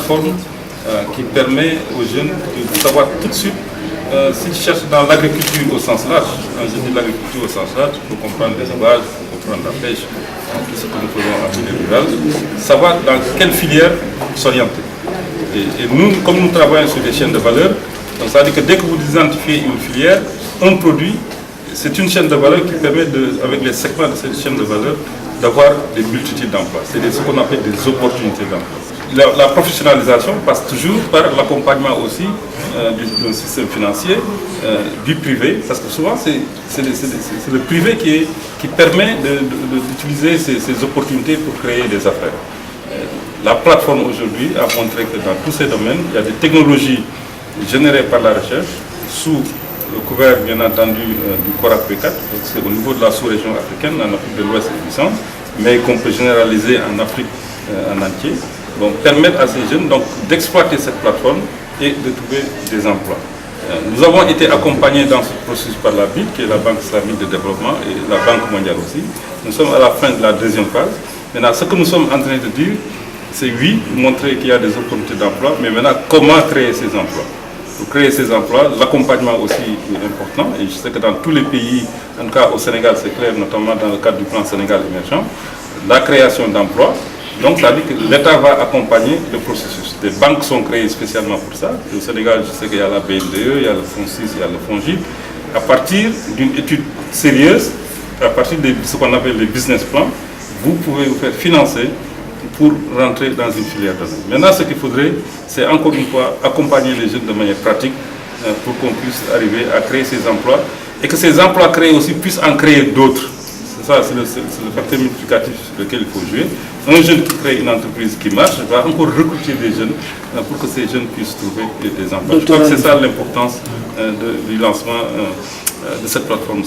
plateforme qui permet aux jeunes de savoir tout de suite si tu cherches dans l'agriculture au sens large. Quand je dis l'agriculture au sens large, il faut comprendre l'élevage, il faut comprendre la pêche, tout ce que nous faisons en milieu rural, savoir dans quelle filière s'orienter. Et nous, comme nous travaillons sur des chaînes de valeur, donc ça veut dire que dès que vous identifiez une filière, un produit, c'est une chaîne de valeur qui permet, avec les segments de cette chaîne de valeur, d'avoir des multitudes d'emplois. C'est ce qu'on appelle des opportunités d'emploi. La professionnalisation passe toujours par l'accompagnement aussi du système financier, du privé, parce que souvent c'est le privé qui permet d'utiliser ces opportunités pour créer des affaires. La plateforme aujourd'hui a montré que dans tous ces domaines, il y a des technologies générées par la recherche, sous le couvert bien entendu du CORAP P4, c'est au niveau de la sous-région africaine, en Afrique de l'Ouest et du Centre, mais qu'on peut généraliser en Afrique en entier, donc permettre à ces jeunes d'exploiter cette plateforme et de trouver des emplois. Nous avons été accompagnés dans ce processus par la BID, qui est la Banque islamique de développement, et la Banque mondiale aussi. Nous sommes à la fin de la deuxième phase. Maintenant, ce que nous sommes en train de dire, c'est oui, montrer qu'il y a des opportunités d'emploi, mais maintenant, comment créer ces emplois? Pour créer ces emplois, l'accompagnement aussi est important, et je sais que dans tous les pays, en tout cas au Sénégal c'est clair, notamment dans le cadre du plan Sénégal émergent, la création d'emplois, donc ça veut dire que l'État va accompagner le processus. Des banques sont créées spécialement pour ça. Au Sénégal, je sais qu'il y a la BNDE, il y a le FONSIS, il y a le FONGIP. À partir d'une étude sérieuse, à partir de ce qu'on appelle les business plans, vous pouvez vous faire financer pour rentrer dans une filière domaine. Maintenant, ce qu'il faudrait, c'est encore une fois accompagner les jeunes de manière pratique pour qu'on puisse arriver à créer ces emplois et que ces emplois créés aussi puissent en créer d'autres. C'est ça, c'est le facteur multiplicatif sur lequel il faut jouer. Un jeune qui crée une entreprise qui marche va encore recruter des jeunes pour que ces jeunes puissent trouver des emplois. Je crois que c'est ça l'importance du lancement de cette plateforme.